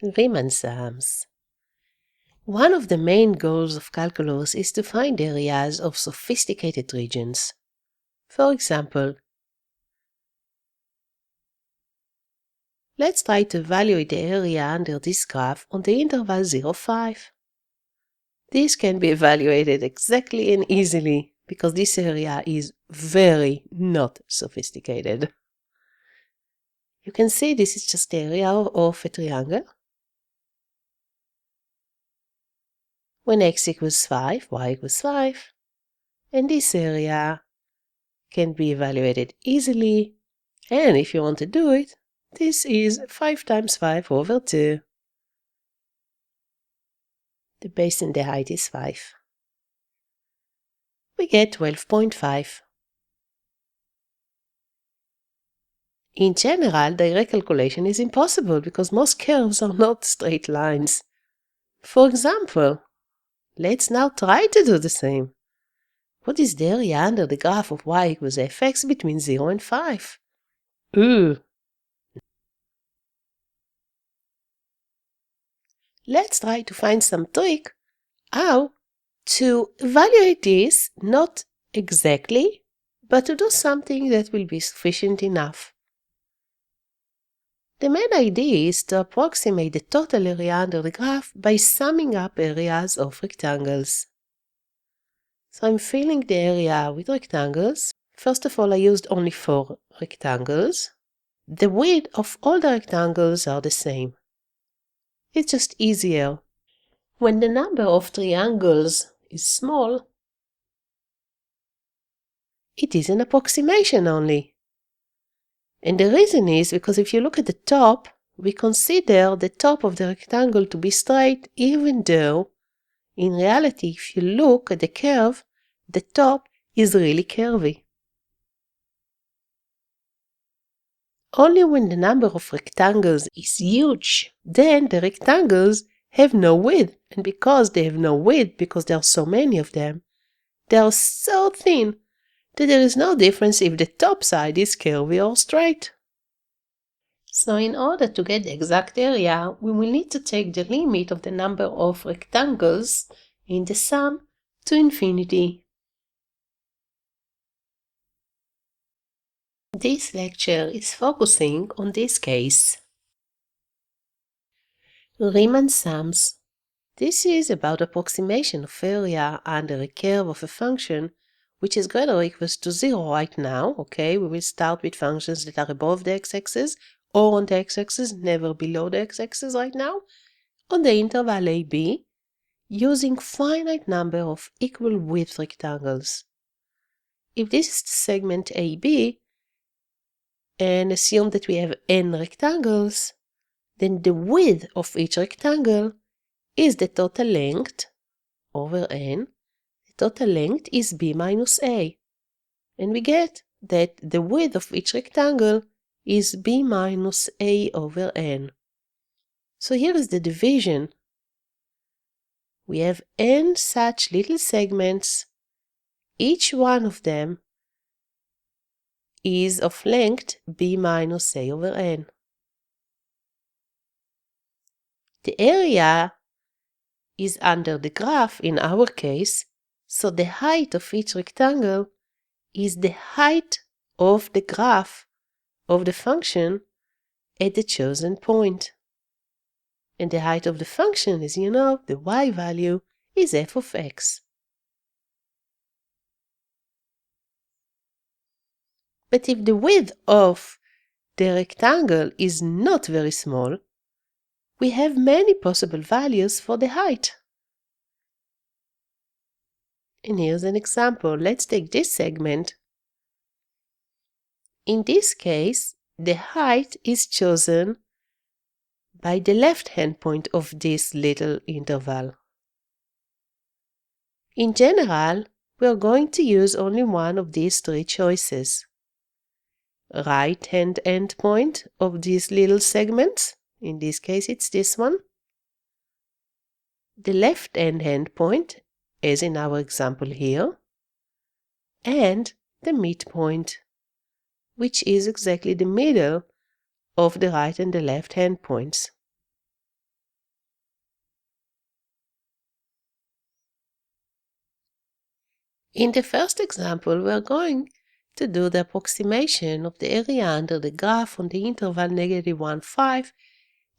Riemann sums. One of the main goals of calculus is to find areas of sophisticated regions. For example, let's try to evaluate the area under this graph on the interval 0, 5. This can be evaluated exactly and easily because this area is very not sophisticated. You can see this is just the area of a triangle. When x equals 5, y equals 5. And this area can be evaluated easily. And if you want to do it, this is 5 times 5 over 2. The base and the height is 5. We get 12.5. In general, direct calculation is impossible because most curves are not straight lines. For example, let's now try to do the same. What is the area under the graph of y equals fx between 0 and 5? Let's try to find some trick how to evaluate this, not exactly, but to do something that will be sufficient enough. The main idea is to approximate the total area under the graph by summing up areas of rectangles. So I'm filling the area with rectangles. First of all, I used only 4 rectangles. The width of all the rectangles are the same. It's just easier. When the number of triangles is small, it is an approximation only. And the reason is because if you look at the top, we consider the top of the rectangle to be straight, even though, in reality, if you look at the curve, the top is really curvy. Only when the number of rectangles is huge, then the rectangles have no width. And because they have no width, because there are so many of them, they are so thin that there is no difference if the top side is curvy or straight. So in order to get the exact area, we will need to take the limit of the number of rectangles in the sum to infinity. This lecture is focusing on this case. Riemann sums. This is about approximation of area under a curve of a function which is greater or equals to 0 right now. Okay, we will start with functions that are above the x-axis or on the x-axis, never below the x-axis right now, on the interval AB, using finite number of equal width rectangles. If this is the segment AB, and assume that we have n rectangles, then the width of each rectangle is the total length over n. The total length is b minus a. And we get that the width of each rectangle is b minus a over n. So here is the division. We have n such little segments. Each one of them is of length b minus a over n. The area is under the graph in our case, so the height of each rectangle is the height of the graph of the function at the chosen point. And the height of the function, as you know, the y value, is f of x. But if the width of the rectangle is not very small, we have many possible values for the height. And here's an example. Let's take this segment. In this case, the height is chosen by the left-hand point of this little interval. In general, we are going to use only one of these 3 choices. Right-hand endpoint of these little segments, in this case it's this one. The left-hand endpoint, as in our example here, and the midpoint, which is exactly the middle of the right and the left hand points. In the first example, we are going to do the approximation of the area under the graph on the interval -1, 5,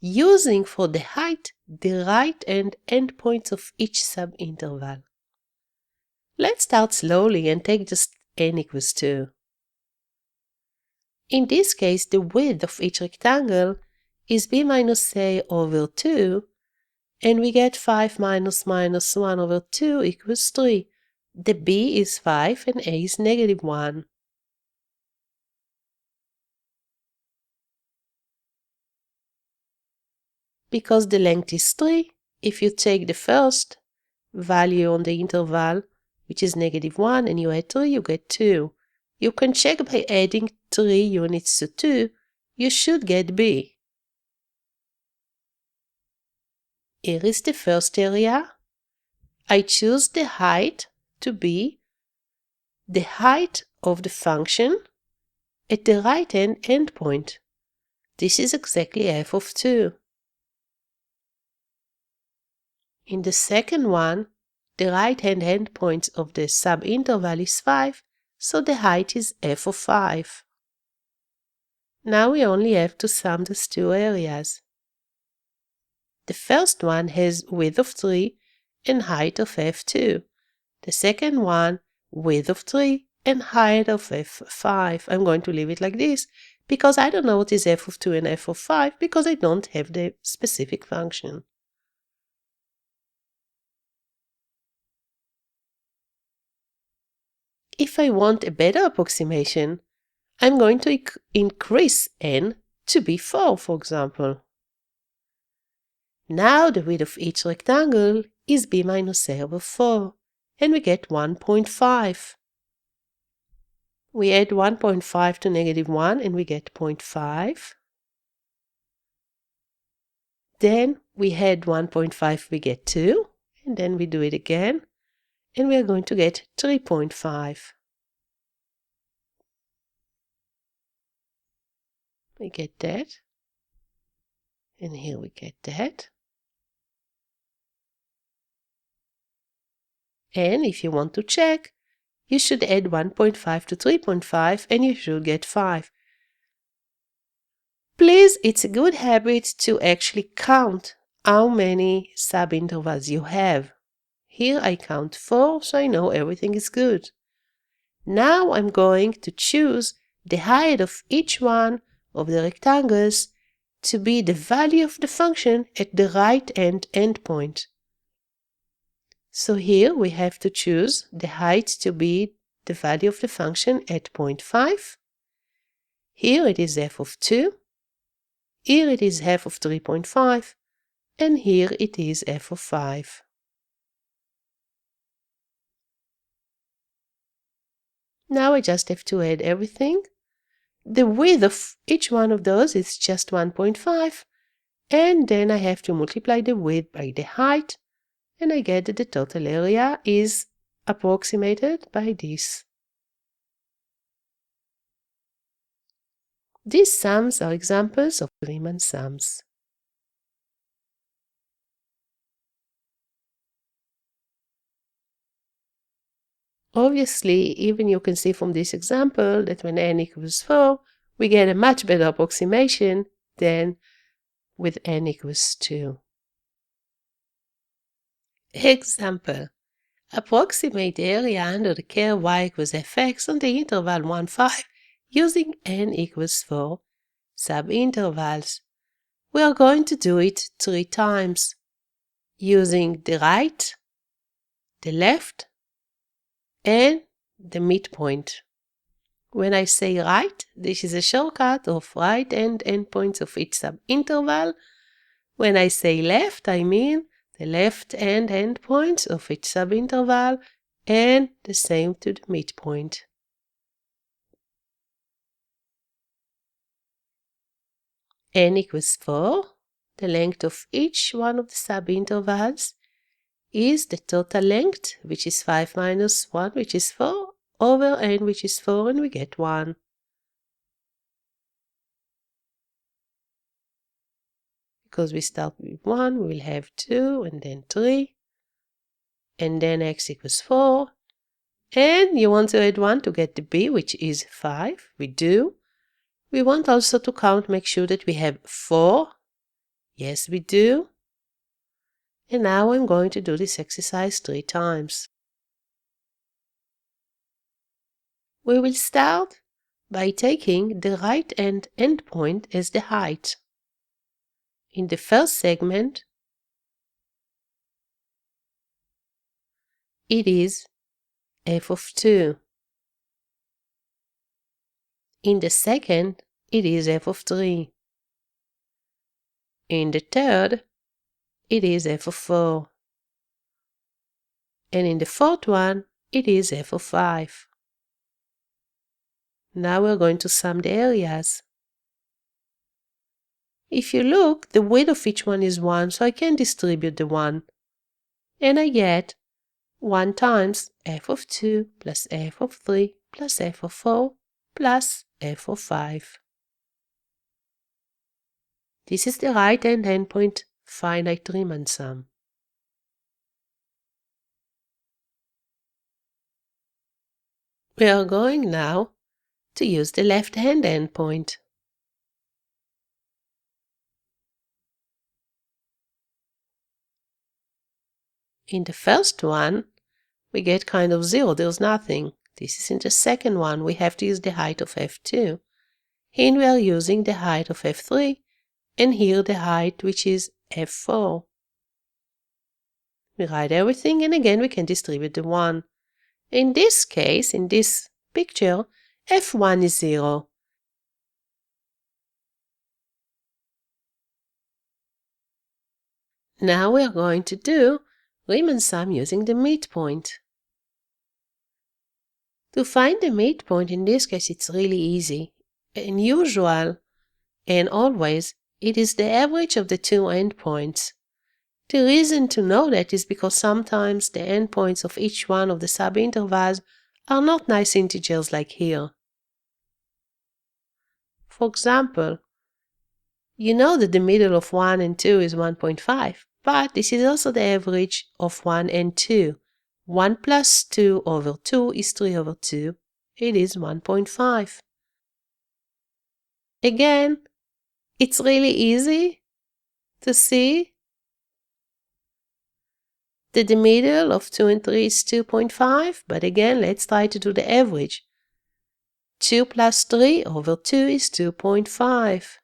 using for the height the right-hand endpoints of each subinterval. Let's start slowly and take just n equals 2. In this case, the width of each rectangle is b minus a over 2, and we get 5 minus 1 over 2 equals 3. The b is 5 and a is -1. Because the length is 3, if you take the first value on the interval, which is -1, and you add 3, you get 2. You can check by adding 3 units to 2. You should get b. Here is the first area. I choose the height to be the height of the function at the right-hand endpoint. This is exactly f of 2. In the second one, the right-hand endpoint of the subinterval is 5, so the height is f of 5. Now we only have to sum these two areas. The first one has width of 3 and height of f2. The second one, width of 3 and height of f5. I'm going to leave it like this because I don't know what is f of 2 and f of 5 because I don't have the specific function. If I want a better approximation, I'm going to increase n to be 4, for example. Now the width of each rectangle is b minus a over 4, and we get 1.5. We add 1.5 to -1 and we get 0.5. Then we add 1.5, we get 2, and then we do it again, and we are going to get 3.5. We get that, and here we get that. And if you want to check, you should add 1.5 to 3.5 and you should get 5. Please, it's a good habit to actually count how many subintervals you have. Here I count 4, so I know everything is good. Now I'm going to choose the height of each one of the rectangles to be the value of the function at the right-hand endpoint. So here we have to choose the height to be the value of the function at 0.5. Here it is f of 2. Here it is f of 3.5. And here it is f of 5. Now I just have to add everything. The width of each one of those is just 1.5. And then I have to multiply the width by the height. And I get that the total area is approximated by this. These sums are examples of Riemann sums. Obviously, even you can see from this example that when n equals 4, we get a much better approximation than with n equals 2. Example. Approximate the area under the curve y equals fx on the interval 1, 5 using n equals 4 subintervals. We are going to do it 3 times using the right, the left, and the midpoint. When I say right, this is a shortcut of right-hand endpoints of each subinterval. When I say left, I mean the left-hand endpoints of each subinterval, and the same to the midpoint. N equals 4. The length of each one of the subintervals is the total length, which is 5 minus 1, which is 4, over n, which is 4, and we get 1. Because we start with 1, we will have 2, and then 3, and then x equals 4, And you want to add 1 to get the b, which is 5. We do. We want also to count, make sure that we have 4. Yes, we do. And now I'm going to do this exercise 3 times. We will start by taking the right-hand endpoint as the height. In the first segment, it is f of 2. In the second, it is f of 3. In the third, it is f of 4. And in the fourth one, it is f of 5. Now we're going to sum the areas. If you look, the width of each one is 1, so I can distribute the 1. And I get 1 times f of 2 plus f of 3 plus f of 4 plus f of 5. This is the right-hand endpoint finite Riemann sum. We are going now to use the left-hand endpoint. In the first one, we get kind of 0, there's nothing. This is in the second one, we have to use the height of f2. Here we are using the height of f3, and here the height which is f4. We write everything, and again we can distribute the 1. In this case, in this picture, f1 is 0. Now we are going to do Riemann sum using the midpoint. To find the midpoint in this case, it's really easy. In usual and always, it is the average of the two endpoints. The reason to know that is because sometimes the endpoints of each one of the subintervals are not nice integers like here. For example, you know that the middle of 1 and 2 is 1.5, but this is also the average of 1 and 2. 1 plus 2 over 2 is 3 over 2. It is 1.5. Again, it's really easy to see that the middle of 2 and 3 is 2.5, but again, let's try to do the average. 2 plus 3 over 2 is 2.5.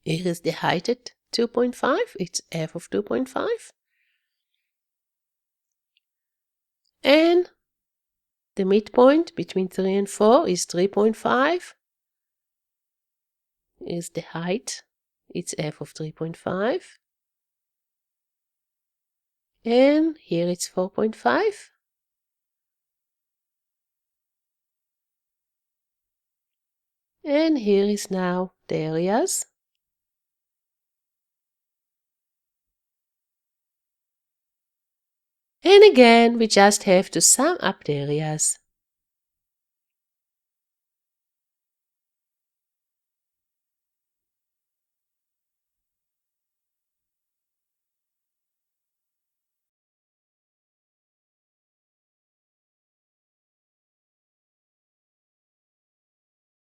Here is the height at 2.5, it's f of 2.5. And the midpoint between 3 and 4 is 3.5. Here's the height, it's f of 3.5. And here it's 4.5. And here is now the areas. And again, we just have to sum up the areas.